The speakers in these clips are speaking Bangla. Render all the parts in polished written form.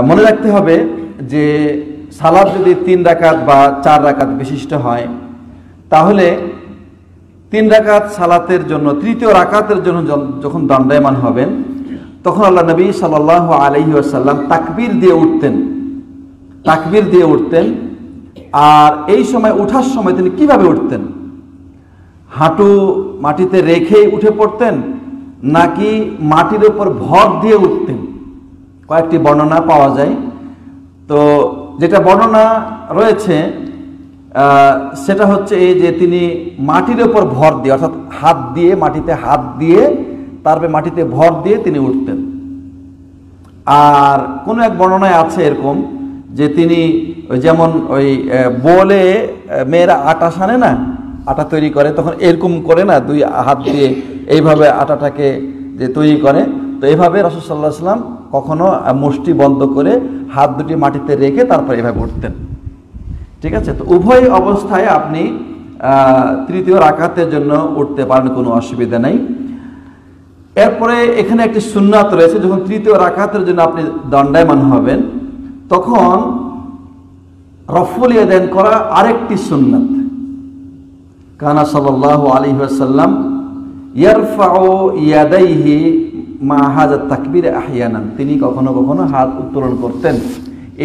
মনে রাখতে হবে যে সালাত যদি 3 রাকাত বা 4 রাকাত বিশিষ্ট হয়, তাহলে 3 রাকাত সালাতের জন্য তৃতীয় রাকাতের জন্য যখন দণ্ডায়মান হবেন, তখন আল্লাহ নবী সাল্লাল্লাহু আলাইহি ওয়াসাল্লাম তাকবীর দিয়ে উঠতেন। আর এই সময় উঠার সময় তিনি কিভাবে উঠতেন? হাঁটু মাটিতে রেখেই উঠে পড়তেন, নাকি মাটির উপর ভর দিয়ে উঠতেন? কয়েকটি বর্ণনা পাওয়া যায়। তো যেটা বর্ণনা রয়েছে সেটা হচ্ছে এই যে তিনি মাটির উপর ভর দিয়ে, অর্থাৎ মাটিতে হাত দিয়ে তারপরে মাটিতে ভর দিয়ে তিনি উঠতেন। আর কোনো এক বর্ণনায় আছে এরকম যে তিনি যেমন ওই বলে মেয়েরা আটা সানে না, আটা তৈরি করে, তখন এরকম করে না, 2 হাত দিয়ে এইভাবে আটাটাকে যে তৈরি করে, তো এইভাবে রাসূল সাল্লাল্লাহু আলাইহি ওয়াসাল্লাম কখনো মুষ্টি বন্ধ করে হাত দুটি মাটিতে রেখে তারপর এভাবে উঠতেন। ঠিক আছে? তো উভয় অবস্থায় আপনি তৃতীয় রাকাতের জন্য উঠতে পারেন, কোনো অসুবিধা নেই। এরপরে এখানে একটি সুন্নাত রয়েছে, যখন তৃতীয় রাকাতের জন্য আপনি দণ্ডায়মান হবেন, তখন রফুল ইয়াদাইন করা আরেকটি সুন্নাত। কানা সাল্লাল্লাহু আলাইহি ওয়াসাল্লাম ইয়ারফাউ ইয়াদাইহি মা হাযা তাকবীর আহইয়ানান, তিনি কখনো কখনো হাত উত্তোলন করতেন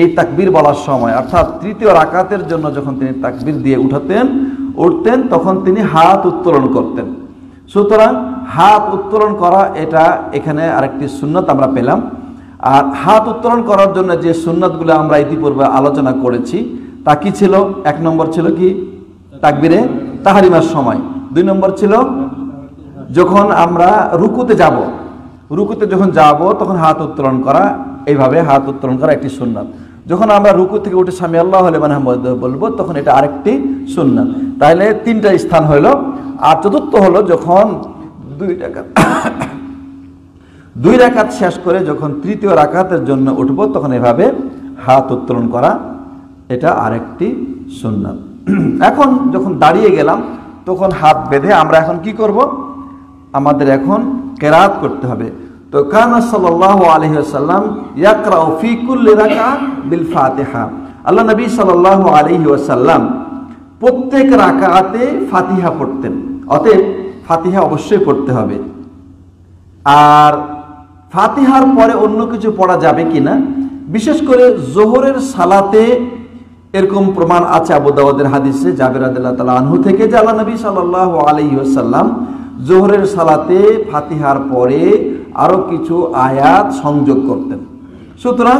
এই তাকবীর বলার সময়, অর্থাৎ তৃতীয় রাকাতের জন্য যখন তিনি তাকবীর দিয়ে উঠতেন তখন তিনি হাত উত্তোলন করতেন। সুতরাং হাত উত্তোলন করা এটা এখানে আরেকটি সুন্নাত আমরা পেলাম। আর হাত উত্তোলন করার জন্য যে সুন্নাতগুলো আমরা ইতিপূর্বে আলোচনা করেছি তা কি ছিল? 1 নম্বর ছিল কি? তাকবীরে তাহরিমার সময়। 2 নম্বর ছিল যখন আমরা রুকুতে যখন যাব তখন হাত উত্তোলন করা, এইভাবে হাত উত্তোলন করা একটি সুন্নাত। যখন আমরা রুকু থেকে উঠে সামি আল্লাহু লিমান হামিদাহু বলবো তখন এটা আরেকটি সুন্নাত। তাহলে 3টা স্থান হলো। আর চতুর্থ হলো যখন 2 রাকাত শেষ করে যখন তৃতীয় রাকাতের জন্য উঠবো তখন এভাবে হাত উত্তোলন করা, এটা আরেকটি সুন্নাত। এখন যখন দাঁড়িয়ে গেলাম তখন হাত বেঁধে আমরা এখন কি করব? আমাদের এখন কেরাত করতে হবে। তো কানা সাল্লাল্লাহু আলাইহি ওয়াসাল্লাম ইয়াকরাউ ফি কুল্লি রাকাত বিল ফাতিহা, আল্লাহ নবী সাল্লাল্লাহু আলাইহি ওয়াসাল্লাম প্রত্যেক রাকাতে ফাতিহা পড়তেন। অতএব ফাতিহা অবশ্যই পড়তে হবে। আর ফাতিহার পরে অন্য কিছু পড়া যাবে কিনা, বিশেষ করে যোহরের সালাতে এরকম প্রমাণ আছে আবু দাউদের হাদিসে জাবের রাদিয়াল্লাহু তাআলা আনহু থেকে যে আল্লাহ নবী সাল্লাল্লাহু আলাইহি ওয়াসাল্লাম যোহরের সালাতে ফাতিহার পরে আরো কিছু আয়াত সংযোগ করতেন। সুতরাং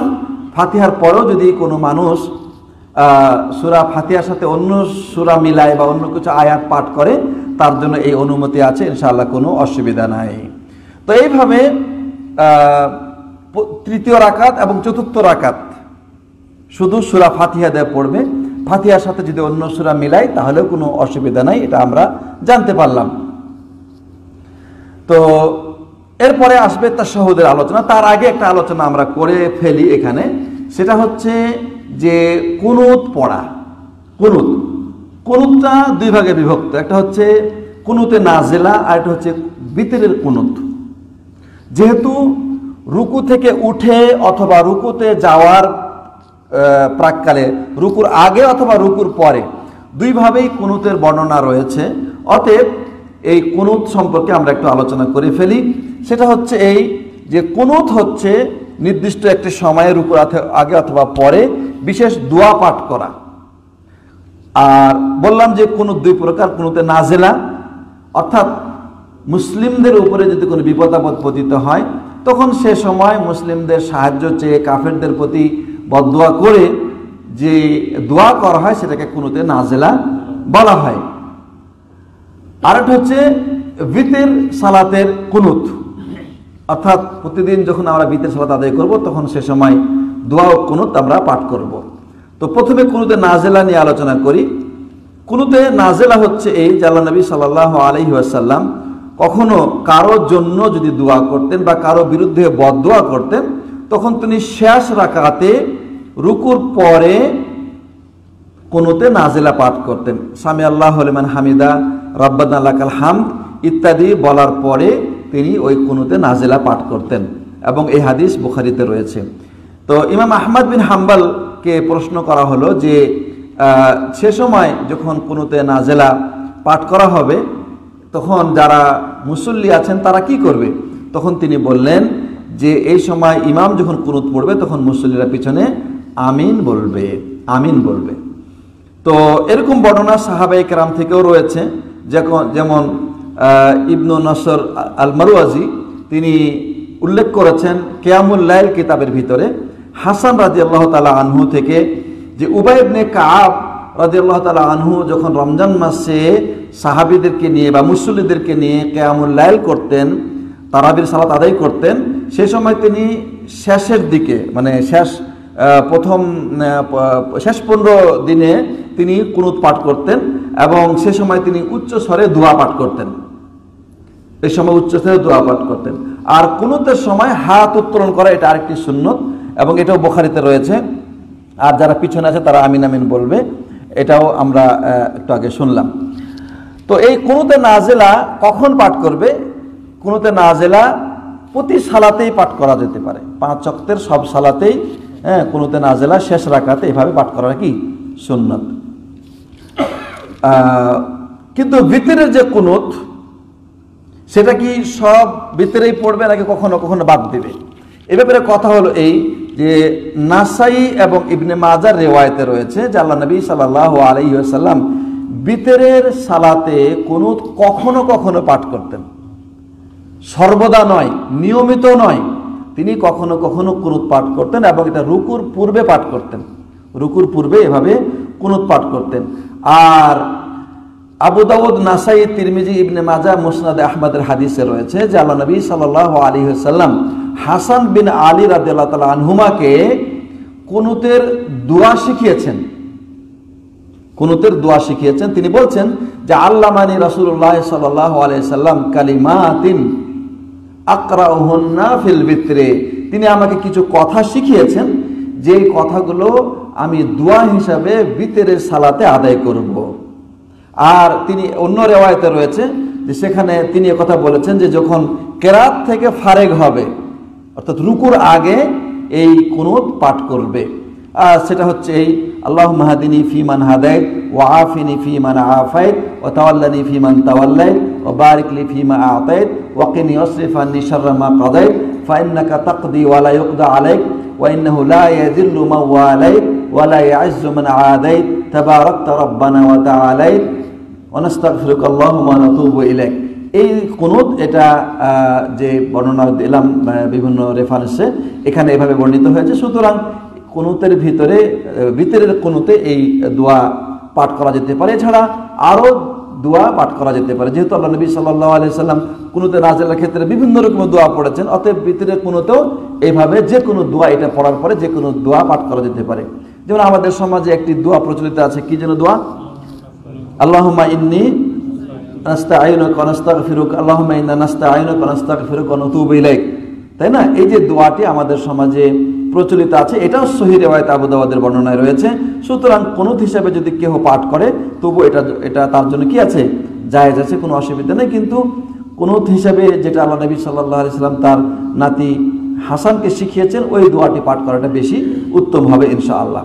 ফাতিহার পরেও যদি কোনো মানুষ সূরা ফাতিহার সাথে অন্য সূরা মিলায় বা অন্য কিছু আয়াত পাঠ করে, তার জন্য এই অনুমতি আছে, ইনশাআল্লাহ কোনো অসুবিধা নাই। তো এইভাবে তৃতীয় রাকাত এবং চতুর্থ রাকাত শুধু সূরা ফাতিহা দিয়ে পড়বে। ফাতিহার সাথে যদি অন্য সূরা মিলাই তাহলেও কোনো অসুবিধা নাই, এটা আমরা জানতে পারলাম। তো এরপরে আসবে তাশাহুদের আলোচনা। তার আগে একটা আলোচনা আমরা করে ফেলি এখানে, সেটা হচ্ছে যে কুনুত পড়া। কুনুতটা 2 ভাগে বিভক্ত, একটা হচ্ছে কুনুতে নাজেলা আর একটা হচ্ছে বিতরের কুনুত। যেহেতু রুকু থেকে উঠে অথবা রুকুতে যাওয়ার প্রাককালে, রুকুর আগে অথবা রুকুর পরে 2 ভাবেই কুনুতের বর্ণনা রয়েছে। অতএব এই কুনুত সম্পর্কে আমরা একটু আলোচনা করে ফেলি। সেটা হচ্ছে এই যে কুনুত হচ্ছে নির্দিষ্ট একটি সময়ে রুকুর আগে অথবা পরে বিশেষ দোয়া পাঠ করা। আর বললাম যে কুনুত 2 প্রকার, কুনুতে নাজেলা অর্থাৎ মুসলিমদের উপরে যদি কোনো বিপদ আপদ পতিত হয় তখন সে সময় মুসলিমদের সাহায্য চেয়ে কাফেরদের প্রতি বদদোয়া করে যে দোয়া করা হয় সেটাকে কুনুতে নাজেলা বলা হয়। আরেকটা হচ্ছে বিতের সালাতের কুনুত, অর্থাৎ প্রতিদিন যখন আমরা বিতের সালাত আদায় করব তখন সে সময় দোয়া ও কুনুত আমরা পাঠ করব। তো প্রথমে কুনুতে নাজেলা নিয়ে আলোচনা করি। কুনুতে নাজেলা হচ্ছে এই যে আল্লাহ নবী সাল্লাল্লাহু আলাইহি ওয়াসাল্লাম কখনো কারো জন্য যদি দোয়া করতেন বা কারো বিরুদ্ধে বদদোয়া করতেন তখন তিনি শেষ রাকাতে রুকুর পরে কুনুতে নাজেলা পাঠ করতেন। সামি আল্লাহু লিমান হামিদা, রব্বানা লাকাল হামদ ইত্যাদি বলার পরে তিনি ওই কুনুতে নাজেলা পাঠ করতেন এবং এই হাদিস বুখারীতে রয়েছে। তো ইমাম আহমদ বিন হাম্বলকে প্রশ্ন করা হলো যে সে সময় যখন কুনুতে নাজেলা পাঠ করা হবে তখন যারা মুসল্লি আছেন তারা কি করবে? তখন তিনি বললেন যে এই সময় ইমাম যখন কুনুত পড়বে তখন মুসল্লিরা পিছনে আমিন বলবে, আমিন বলবে। তো এরকম বর্ণনা সাহাবায়ে কেরাম থেকেও রয়েছে, যেমন ইবনু নসর আল মারওয়াজি তিনি উল্লেখ করেছেন কিয়ামুল লাইল কিতাবের ভিতরে হাসান রাদিয়াল্লাহু তাআলা আনহু থেকে যে উবাই ইবনে কাব রাদিয়াল্লাহু তাআলা আনহু যখন রমজান মাসে সাহাবীদেরকে নিয়ে বা মুসল্লিদেরকে নিয়ে কিয়ামুল লাইল করতেন, তারাবির সালাত আদায় করতেন, সেই সময় তিনি শেষের দিকে মানে শেষ 15 দিনে তিনি কুনুত পাঠ করতেন এবং সে সময় তিনি উচ্চ স্বরে দোয়া পাঠ করতেন। এই সময় উচ্চ স্বরে দোয়া পাঠ করতেন। আর কুনুতের সময় হাত উত্তোলন করা এটা আরেকটি সুন্নত এবং এটাও বুখারীতে রয়েছে। আর যারা পিছনে আছে তারা আমিন আমিন বলবে, এটাও আমরা একটু আগে শুনলাম। তো এই কুনুতে নাজেলা কখন পাঠ করবে? কুনুতে নাজেলা প্রতি সালাতেই পাঠ করা যেতে পারে, 5 ওয়াক্তের সব সালাতেই কুনুতে নাজেলা শেষ রাকাতে এভাবে পাঠ করা কি সুন্নত। কিন্তু ভিতরের যে কুনুত সেটা কি সব ভিতরেই পড়বে নাকি কখনো কখনো বাদ দেবে? এ ব্যাপারে কথা হলো এই যে নাসাই এবং ইবনে মাজার রিওয়ায়েতে রয়েছে যে আল্লাহ নবী সাল্লাল্লাহু আলাইহি ওয়াসাল্লাম ভিতরের সালাতে কুনুত কখনো কখনো পাঠ করতেন, সর্বদা নয়, নিয়মিত নয়। তিনি কখনো কখনো কুনুত পাঠ করতেন এবং এটা রুকুর পূর্বে পাঠ করতেন, রুকুর পূর্বে এভাবে কুনুত পাঠ করতেন। আর আবু দাউদ, নাসাই, তিরমিজি, ইবনে মাজাহ, মুসনাদে আহমদের হাদিসে রয়েছে যে আল্লাহ নবী সাল্লাল্লাহু আলাইহি ওয়াসাল্লাম হাসান বিন আলী রাদিয়াল্লাহু তাআলা আনহুমাকে কুনুতের দোয়া শিখিয়েছেন, কুনুতের দোয়া শিখিয়েছেন। তিনি বলছেন যে আল্লামানি রাসূলুল্লাহ সাল্লাল্লাহু আলাইহি ওয়াসাল্লাম কালিমাতিন আকরাউহুন্না ফিল বিত্রে, তিনি আমাকে কিছু কথা শিখিয়েছেন যেই কথাগুলো আমি দোয়া হিসাবে বিতরের সালাতে আদায় করব। আর তিনি অন্য রিওয়ায়াতে রয়েছে যে সেখানে তিনি কথা বলেছেন যে যখন কেরাত থেকে ফারেগ হবে অর্থাৎ রুকুর আগে এই কুনুত পাঠ করবে। আর সেটা হচ্ছে এই আল্লাহুম্মা হাদিনি ফিমান হাদাইত ওয়া আফিনি ফিমান আফাইত ওয়া তাওয়াল্লানি ফিমান তাওয়াল্লাইত ওয়া বারিক লি ফিমা আতাইত ওয়া কিনি ওয়াসরিফ আন্নি শাররা মা কাদাইত ফা ইন্নাকা তাকদি ওয়া লা ইউকদা আলাইক ওয়া ইন্নাহু লা ইয়াযিল্লু মান ওয়ালাইত ওয়া লা ইয়া'ইজ্জু মান আদাইত তাবারাকতা রাব্বানা ওয়া তাআলাইত ওয়া নাস্তাগফিরুকা আল্লাহুম্মা ওয়া নাতুবু ইলাইক। এই কুনুত এটা যে বর্ণনা দিলাম বিভিন্ন রেফারেন্সে এখানে এভাবে বর্ণিত হয়েছে। সুতরাং কুনুতের ভিতরের কুনুতে এই দোয়া পাঠ করা যেতে পারে, এছাড়া আরও দোয়া পাঠ করা যেতে পারে। যেহেতু আল্লাহ নবী সাল্লাল্লাহু আলাইহি সাল্লাম কুনুতে নাজেলার ক্ষেত্রে বিভিন্ন রকমের দোয়া পড়েছেন, অতএব ভিতরের কুনুতেও এইভাবে যে কোনো দোয়া এটা পড়ার পরে যে কোনো দোয়া পাঠ করা যেতে পারে। যেমন আমাদের সমাজে একটি দোয়া প্রচলিত আছে, কি যেন দোয়া? আল্লাহুম্মা ইন্নী নাস্তাঈনুকা ওয়া নাস্তাগফিরুকা, আল্লাহুম্মা ইন্না নাস্তাঈনুকা ওয়া নাস্তাগফিরুকা ওয়া নাতুবু ইলাইক, তাই না? এই যে দোয়াটি আমাদের সমাজে প্রচলিত আছে, এটাও সহিহ রিওয়ায়াত আবু দাউদের বর্ণনায় রয়েছে। সুতরাং কুনুত হিসাবে যদি কেউ পাঠ করে তবু এটা তার জন্য কি আছে, জায়েজ আছে, কোনো অসুবিধা নেই। কিন্তু কুনুত হিসাবে যেটা আল্লাহ নবী সাল্লাল্লাহু আলাইহি সাল্লাম তার নাতি হাসানকে শিখিয়েছেন ওই দোয়াটি পাঠ করাটা বেশি উত্তম হবে ইনশাআল্লাহ।